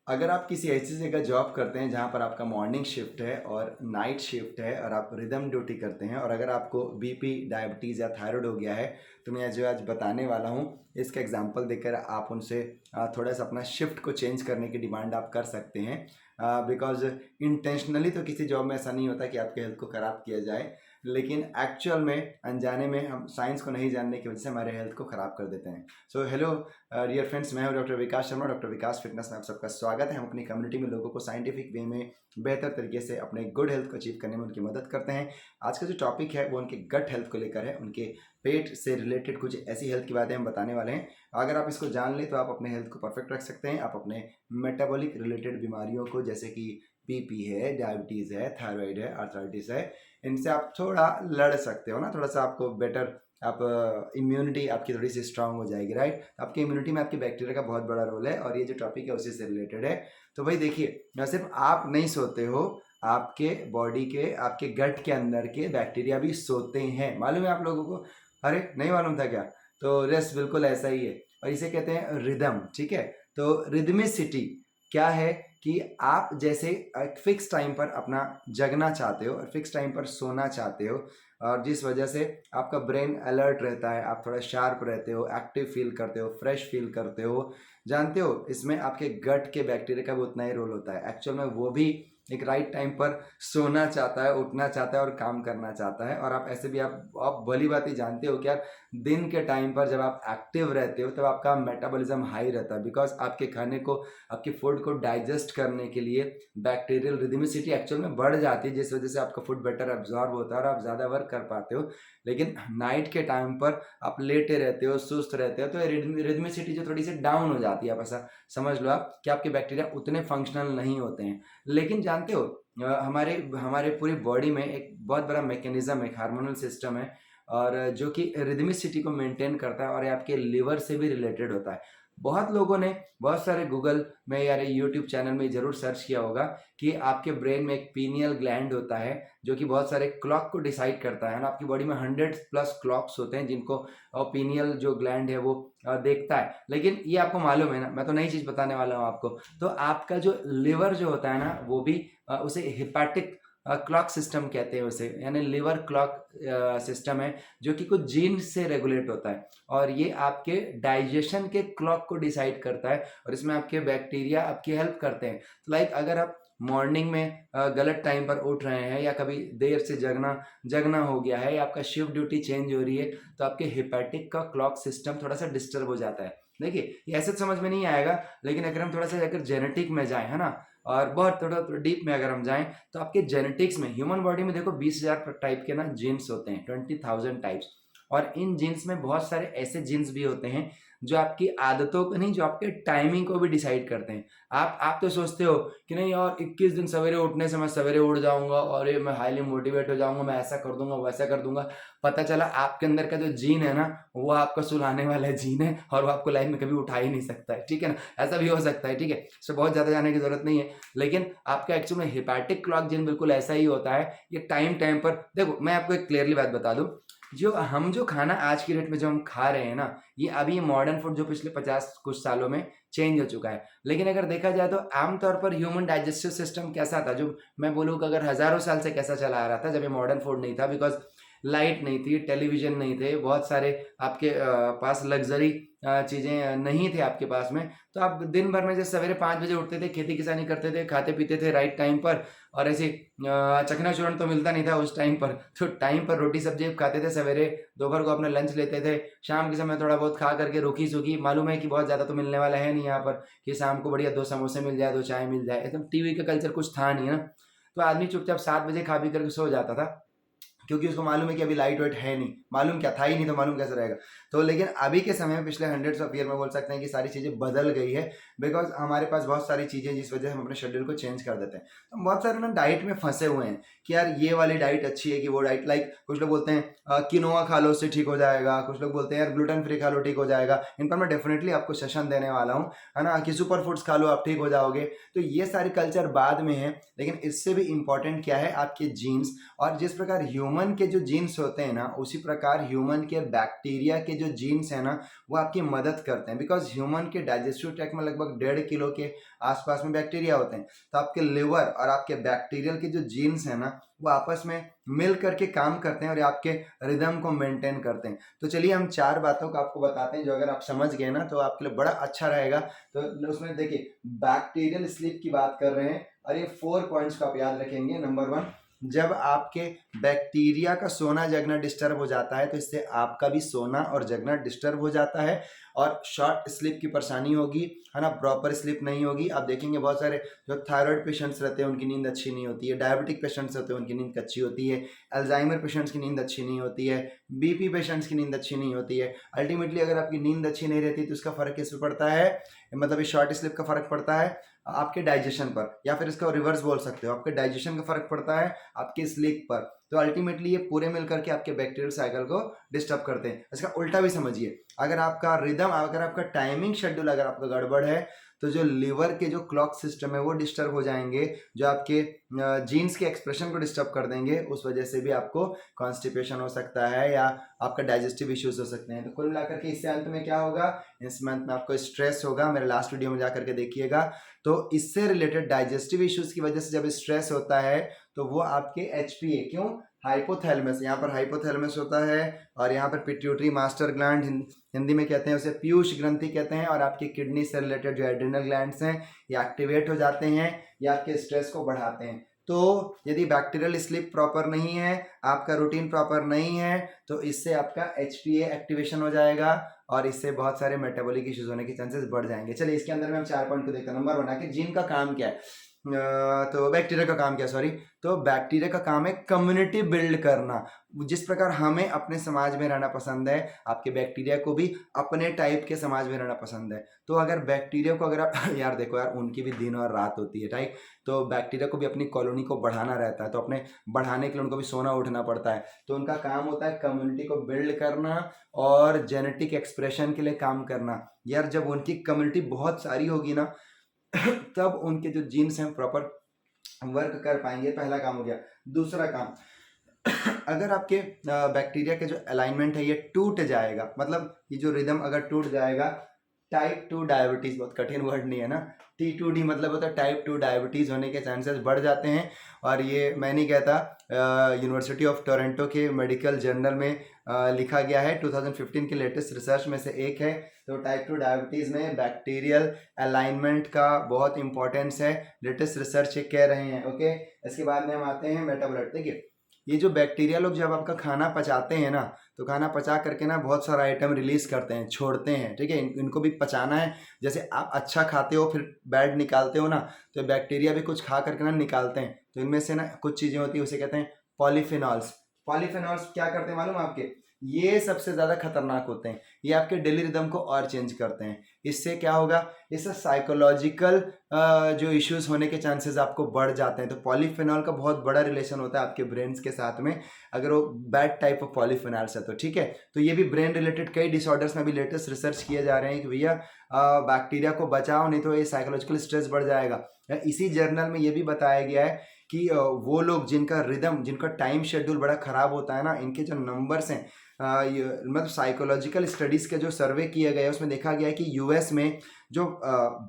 अगर आप किसी ऐसी जगह जॉब करते हैं जहाँ पर आपका मॉर्निंग शिफ्ट है और नाइट शिफ्ट है और आप रिदम ड्यूटी करते हैं और अगर आपको बीपी डायबिटीज़ या थायराइड हो गया है तो मैं जो आज बताने वाला हूँ इसका एग्जांपल देकर आप उनसे थोड़ा सा अपना शिफ्ट को चेंज करने की डिमांड आप कर सकते हैं। बिकॉज इंटेंशनली तो किसी जॉब में ऐसा नहीं होता कि आपके हेल्थ को ख़राब किया जाए, लेकिन एक्चुअल में अनजाने में हम साइंस को नहीं जानने की वजह से हमारे हेल्थ को ख़राब कर देते हैं। सो हेलो डियर फ्रेंड्स, मैं हूं डॉक्टर विकास शर्मा, डॉक्टर विकास फिटनेस में आप सबका स्वागत है। हम अपनी कम्युनिटी में लोगों को साइंटिफिक वे में बेहतर तरीके से अपने गुड हेल्थ को अचीव करने में उनकी मदद करते हैं। आज का जो टॉपिक है वो उनके गट हेल्थ को लेकर है, उनके पेट से रिलेटेड कुछ ऐसी हेल्थ की बातें हम बताने वाले हैं। अगर आप इसको जान लें तो आप अपने हेल्थ को परफेक्ट रख सकते हैं। आप अपने मेटाबॉलिक रिलेटेड बीमारियों को, जैसे कि बीपी है, डायबिटीज़ है, थायराइड है, आर्थराइटिस है, इनसे आप थोड़ा लड़ सकते हो ना, थोड़ा सा आपको बेटर आप इम्यूनिटी आपकी थोड़ी सी स्ट्रांग हो जाएगी, राइट। आपकी इम्यूनिटी में आपके बैक्टीरिया का बहुत बड़ा रोल है और ये जो टॉपिक है उसी से रिलेटेड है। तो भाई देखिए, न सिर्फ आप नहीं सोते हो, आपके बॉडी के, आपके गट के अंदर के बैक्टीरिया भी सोते हैं। मालूम है आप लोगों को? अरे नहीं मालूम था क्या? तो यस, बिल्कुल ऐसा ही है और इसे कहते हैं रिदम, ठीक है। तो रिदमिसिटी क्या है कि आप जैसे एक फिक्स टाइम पर अपना जगना चाहते हो और फिक्स टाइम पर सोना चाहते हो और जिस वजह से आपका ब्रेन अलर्ट रहता है, आप थोड़ा शार्प रहते हो, एक्टिव फील करते हो, फ्रेश फील करते हो। जानते हो इसमें आपके गट के बैक्टीरिया का भी उतना ही रोल होता है। एक्चुअल में वो भी एक राइट टाइम पर सोना चाहता है, उठना चाहता है और काम करना चाहता है। और आप ऐसे भी आप भली बात ही जानते हो कि यार दिन के टाइम पर जब आप एक्टिव रहते हो तब आपका मेटाबॉलिज्म हाई रहता है, बिकॉज आपके खाने को, आपके फूड को डाइजेस्ट करने के लिए बैक्टीरियल रिदमिसिटी एक्चुअल में बढ़ जाती है, जिस वजह से आपका फूड बेटर एब्जॉर्ब होता है और आप ज़्यादा वर्क कर पाते हो। लेकिन नाइट के टाइम पर आप लेटे रहते हो, सुस्त रहते हो, तो रिदमिसिटी जो थोड़ी सी डाउन हो जाती है। आप ऐसा समझ लो आप कि आपके बैक्टीरिया उतने फंक्शनल नहीं होते हैं। लेकिन जानते हो हमारे हमारे पूरी बॉडी में एक बहुत बड़ा मैकेनिज्म है, हार्मोनल सिस्टम है और जो कि रिदमिसिटी को मेंटेन करता है और ये आपके लिवर से भी रिलेटेड होता है। बहुत लोगों ने बहुत सारे गूगल में या यूट्यूब चैनल में ज़रूर सर्च किया होगा कि आपके ब्रेन में एक पीनियल ग्लैंड होता है जो कि बहुत सारे क्लॉक को डिसाइड करता है ना। आपकी बॉडी में 100+ क्लॉक्स होते हैं जिनको पीनियल जो ग्लैंड है वो देखता है। लेकिन ये आपको मालूम है ना, मैं तो नई चीज़ बताने वाला हूँ आपको। तो आपका जो लिवर जो होता है ना वो भी उसे हिपैटिक क्लॉक सिस्टम कहते हैं उसे, यानी लिवर क्लॉक सिस्टम है जो कि कुछ जीन से रेगुलेट होता है और ये आपके डाइजेशन के क्लॉक को डिसाइड करता है और इसमें आपके बैक्टीरिया आपकी हेल्प करते हैं। तो लाइक अगर आप मॉर्निंग में गलत टाइम पर उठ रहे हैं या कभी देर से जगना हो गया है या आपका शिफ्ट ड्यूटी चेंज हो रही है तो आपके हिपैटिक का क्लॉक सिस्टम थोड़ा सा डिस्टर्ब हो जाता है। देखिए ये ऐसे तो समझ में नहीं आएगा, लेकिन अगर हम थोड़ा सा अगर जेनेटिक में जाएं, है ना, और बहुत थोड़ा डीप में अगर हम जाएं तो आपके जेनेटिक्स में, ह्यूमन बॉडी में देखो 20,000 टाइप के ना जीन्स होते हैं, 20,000 टाइप्स। और इन जीन्स में बहुत सारे ऐसे जीन्स भी होते हैं जो आपकी आदतों को नहीं, जो आपके टाइमिंग को भी डिसाइड करते हैं। आप तो सोचते हो कि नहीं और 21 दिन सवेरे उठने से मैं सवेरे उठ जाऊंगा और ये मैं हाईली मोटिवेट हो जाऊंगा, मैं ऐसा कर दूंगा, वैसा कर दूंगा। पता चला आपके अंदर का जो जीन है ना वो आपका सुलाने वाला जीन है और वो आपको लाइफ में कभी उठा ही नहीं सकता है, ठीक है ना। ऐसा भी हो सकता है, ठीक है। सो बहुत ज़्यादा जाने की जरूरत नहीं है। लेकिन आपका एक्चुअल में हिपैटिक क्लॉक जीन बिल्कुल ऐसा ही होता है। ये टाइम टाइम पर देखो, मैं आपको एक क्लियरली बात बता दूं, जो खाना आज की डेट में जो हम खा रहे हैं ना, ये अभी मॉडर्न फूड जो पिछले 50 कुछ सालों में चेंज हो चुका है। लेकिन अगर देखा जाए तो आमतौर पर ह्यूमन डाइजेस्टिव सिस्टम कैसा था, जो मैं बोलूँ कि अगर हजारों साल से कैसा चला आ रहा था, जब ये मॉडर्न फूड नहीं था, बिकॉज लाइट नहीं थी, टेलीविजन नहीं थे, बहुत सारे आपके पास लग्जरी चीज़ें नहीं थे आपके पास में। तो आप दिन भर में जैसे सवेरे 5 बजे उठते थे, खेती किसानी करते थे, खाते पीते थे राइट टाइम पर और ऐसे चकना चूर्ण तो मिलता नहीं था उस टाइम पर, तो टाइम पर रोटी सब्जी खाते थे सवेरे, दोपहर को अपना लंच लेते थे, शाम के समय थोड़ा बहुत खा करके रूखी सूखी, मालूम है कि बहुत ज़्यादा तो मिलने वाला है नहीं यहाँ पर कि शाम को बढ़िया 2 समोसे मिल जाए, 2 चाय मिल जाए, एकदम टीवी का कल्चर कुछ था नहीं, है ना। तो आदमी चुपचाप 7 बजे खा पी करके सो जाता था, क्योंकि उसको मालूम है कि अभी लाइट वेट है नहीं, मालूम क्या था ही नहीं तो मालूम कैसे रहेगा। तो लेकिन अभी के समय में पिछले 100 ऑफ ईयर में बोल सकते हैं कि सारी चीज़ें बदल गई है, बिकॉज हमारे पास बहुत सारी चीज़ें जिस वजह से हम अपने शेड्यूल को चेंज कर देते हैं। तो बहुत सारे ना डाइट में फंसे हुए हैं कि यार ये वाली डाइट अच्छी है कि वो डाइट, लाइक कुछ लोग बोलते हैं किनोआ खा लो उससे ठीक हो जाएगा, कुछ लोग बोलते हैं यार ग्लूटेन फ्री खा लो ठीक हो जाएगा। इन पर मैं डेफिनेटली आपको सेशन देने वाला हूँ, है ना, कि सुपर फूड्स खा लो आप ठीक हो जाओगे। तो ये सारी कल्चर बाद में है, लेकिन इससे भी इम्पॉर्टेंट क्या है, आपके जीन्स। और जिस प्रकार ह्यूमन ह्यूमन के जो जीन्स होते हैं ना, उसी प्रकार ह्यूमन के बैक्टीरिया के जो जीन्स है ना, वो आपकी मदद करते हैं। बिकॉज ह्यूमन के डाइजेस्टिव ट्रैक्ट में लगभग 1.5 किलो के आसपास में बैक्टीरिया होते हैं। तो आपके लिवर और आपके बैक्टीरियल के जो जीन्स है ना, वो आपस में मिल करके काम करते हैं और ये आपके रिदम को मेंटेन करते हैं। तो चलिए हम 4 बातों को आपको बताते हैं, जो अगर आप समझ गए ना तो आपके लिए बड़ा अच्छा रहेगा। तो उसमें देखिए, बैक्टीरियल स्लीप की बात कर रहे हैं और ये 4 पॉइंट्स को आप याद रखेंगे। नंबर 1, जब आपके बैक्टीरिया का सोना जगना डिस्टर्ब हो जाता है तो इससे आपका भी सोना और जगना डिस्टर्ब हो जाता है और शॉर्ट स्लीप की परेशानी होगी, है ना, प्रॉपर स्लीप नहीं होगी। आप देखेंगे बहुत सारे जो थायराइड पेशेंट्स रहते हैं उनकी नींद अच्छी नहीं होती है, डायबिटिक पेशेंट्स रहते हैं उनकी नींद अच्छी होती है, अल्जाइमर पेशेंट्स की नींद अच्छी नहीं होती है, बीपी पेशेंट्स की नींद अच्छी नहीं होती है। अल्टीमेटली अगर आपकी नींद अच्छी नहीं रहती तो इसका फर्क किस पे पड़ता है, मतलब इस शॉर्ट स्लीप का फर्क पड़ता है आपके डाइजेशन पर, या फिर इसका रिवर्स बोल सकते हो, आपके डाइजेशन का फर्क पड़ता है आपके स्लीप पर। तो अल्टीमेटली ये पूरे मिलकर के आपके बैक्टीरियल साइकिल को डिस्टर्ब करते हैं। इसका उल्टा भी समझिए, अगर आपका रिदम, अगर आपका टाइमिंग शेड्यूल अगर आपका गड़बड़ है तो जो लिवर के जो क्लॉक सिस्टम है वो डिस्टर्ब हो जाएंगे, जो आपके जीन्स के एक्सप्रेशन को डिस्टर्ब कर देंगे। उस वजह से भी आपको कॉन्स्टिपेशन हो सकता है या आपका डाइजेस्टिव इश्यूज हो सकते हैं। तो कुल मिलाकर के इससे अंत में क्या होगा, इस मंथ में आपको स्ट्रेस होगा। मेरे लास्ट वीडियो में जाकर के देखिएगा। तो इससे रिलेटेड डाइजेस्टिव इश्यूज की वजह से जब स्ट्रेस होता है तो वो आपके HPA, क्यों, हाइपोथैलेमस, यहाँ पर हाइपोथैलेमस होता है और यहाँ पर पिट्यूटरी मास्टर ग्लैंड, हिंदी में कहते हैं उसे पीयूष ग्रंथि कहते हैं, और आपकी किडनी से रिलेटेड जो एड्रिनल ग्लैंड्स हैं ये एक्टिवेट हो जाते हैं, ये आपके स्ट्रेस को बढ़ाते हैं। तो यदि बैक्टीरियल स्लीप प्रॉपर नहीं है, आपका रूटीन प्रॉपर नहीं है, तो इससे आपका HPA एक्टिवेशन हो जाएगा और इससे बहुत सारे मेटाबॉलिक इश्यूज होने के चांसेस बढ़ जाएंगे। चलिए इसके अंदर में हम 4 पॉइंट को देखते हैं। नंबर 1 है कि जीन का काम क्या है, तो बैक्टीरिया का काम क्या, सॉरी, तो बैक्टीरिया का काम है कम्युनिटी बिल्ड करना। जिस प्रकार हमें अपने समाज में रहना पसंद है, आपके बैक्टीरिया को भी अपने टाइप के समाज में रहना पसंद है। तो अगर बैक्टीरिया को अगर आप यार देखो यार, उनकी भी दिन और रात होती है, राइट। तो बैक्टीरिया को भी अपनी कॉलोनी को बढ़ाना रहता है, तो अपने बढ़ाने के लिए उनको भी सोना उठना पड़ता है। तो उनका काम होता है कम्युनिटी को बिल्ड करना और जेनेटिक एक्सप्रेशन के लिए काम करना। यार जब उनकी कम्युनिटी बहुत सारी होगी ना तब उनके जो जीन्स हैं प्रॉपर वर्क कर पाएंगे। पहला काम हो गया। दूसरा काम, अगर आपके बैक्टीरिया के जो अलाइनमेंट है ये टूट जाएगा, मतलब ये जो रिदम अगर टूट जाएगा, टाइप 2 डायबिटीज़, बहुत कठिन वर्ड नहीं है ना, T2D मतलब होता है टाइप 2 डायबिटीज़ होने के चांसेस बढ़ जाते हैं। और ये मैं नहीं कहता, यूनिवर्सिटी ऑफ टोरंटो के मेडिकल जर्नल में लिखा गया है, 2015 के लेटेस्ट रिसर्च में से एक है। तो टाइप 2 डायबिटीज़ में बैक्टीरियल अलाइनमेंट का बहुत इंपॉर्टेंस है, लेटेस्ट रिसर्च ये कह रहे हैं। ओके, इसके बाद में हम आते हैं मेटाबोलाइट। देखिए ये जो बैक्टीरिया लोग जब आपका खाना पचाते हैं ना, तो खाना पचा करके ना बहुत सारा आइटम रिलीज करते हैं, छोड़ते हैं, ठीक है। इनको भी पचाना है। जैसे आप अच्छा खाते हो फिर बैड निकालते हो ना, तो बैक्टीरिया भी कुछ खा करके ना निकालते हैं। तो इनमें से ना कुछ चीज़ें होती है, उसे कहते हैं पॉलीफिनॉल्स। पॉलीफिनॉल्स क्या करते हैं मालूम आपके, ये सबसे ज़्यादा खतरनाक होते हैं। ये आपके डेली रिदम को और चेंज करते हैं। इससे क्या होगा, इससे साइकोलॉजिकल जो इश्यूज होने के चांसेस आपको बढ़ जाते हैं। तो पॉलीफिनॉल का बहुत बड़ा रिलेशन होता है आपके ब्रेन्स के साथ में, अगर वो बैड टाइप ऑफ पॉलीफिनॉल्स है तो, ठीक है। तो ये भी ब्रेन रिलेटेड कई डिसऑर्डर्स में भी लेटेस्ट रिसर्च किए जा रहे हैं कि भैया बैक्टीरिया को बचाओ, नहीं तो ये साइकोलॉजिकल स्ट्रेस बढ़ जाएगा। इसी जर्नल में ये भी बताया गया है कि वो लोग जिनका रिदम, जिनका टाइम शेड्यूल बड़ा ख़राब होता है ना, इनके जो नंबर्स हैं, मतलब साइकोलॉजिकल स्टडीज़ के जो सर्वे किए गए उसमें देखा गया है कि US में जो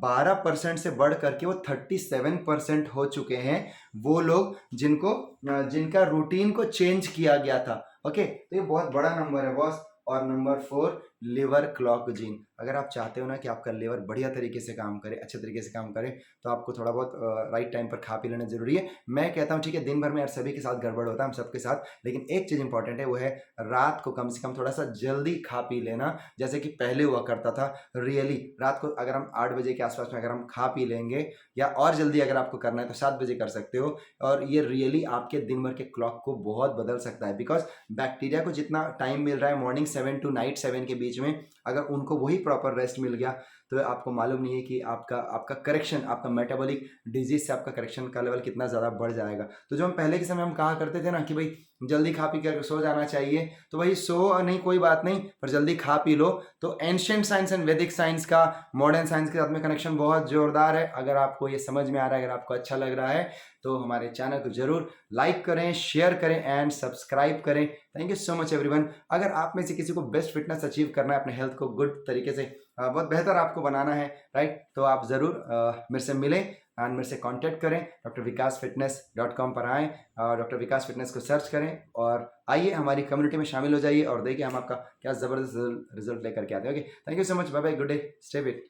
12% से बढ़ करके वो 37% हो चुके हैं वो लोग जिनका रूटीन को चेंज किया गया था। ओके, तो ये बहुत बड़ा नंबर है बॉस। और नंबर 4, लिवर क्लॉक जीन। अगर आप चाहते हो ना कि आपका लिवर बढ़िया तरीके से काम करे, अच्छे तरीके से काम करे, तो आपको थोड़ा बहुत राइट टाइम पर खा पी लेना जरूरी है। मैं कहता हूँ ठीक है, दिन भर में यार सभी के साथ गड़बड़ होता है, हम सबके साथ, लेकिन एक चीज़ इंपॉर्टेंट है, वो है रात को कम से कम थोड़ा सा जल्दी खा पी लेना, जैसे कि पहले हुआ करता था। रियली रात को अगर हम 8 बजे के आसपास में अगर हम खा पी लेंगे, या और जल्दी अगर आपको करना है तो 7 बजे कर सकते हो, और ये रियली आपके दिन भर के क्लॉक को बहुत बदल सकता है। बिकॉज बैक्टीरिया को जितना टाइम मिल रहा है मॉर्निंग 7 to नाइट 7 के बीच में, अगर उनको वही प्रॉपर रेस्ट मिल गया तो आपको मालूम नहीं है कि आपका आपका करेक्शन, आपका मेटाबॉलिक डिजीज से आपका करेक्शन का लेवल कितना ज़्यादा बढ़ जाएगा। तो जो हम पहले के समय हम कहा करते थे ना कि भाई जल्दी खा पी कर सो जाना चाहिए, तो वही सो नहीं कोई बात नहीं, पर जल्दी खा पी लो। तो एंशिएंट साइंस एंड वैदिक साइंस का मॉडर्न साइंस के साथ में कनेक्शन बहुत जोरदार है। अगर आपको ये समझ में आ रहा है, अगर आपको अच्छा लग रहा है, तो हमारे चैनल को जरूर लाइक करें, शेयर करें एंड सब्सक्राइब करें। Thank you so much everyone. अगर आप में से किसी को बेस्ट फिटनेस अचीव करना है, अपने हेल्थ को गुड तरीके से बहुत बेहतर आपको बनाना है, राइट, तो आप ज़रूर मेरे से मिलें एंड मेरे से कांटेक्ट करें। drvikasfitness.com पर आएँ और डॉक्टर विकास फिटनेस को सर्च करें और आइए हमारी कम्युनिटी में शामिल हो जाइए और देखिए हम आपका क्या ज़बरदस्त रिजल्ट लेकर के आते हैं। Okay, thank you so much, bye bye, good day, stay fit.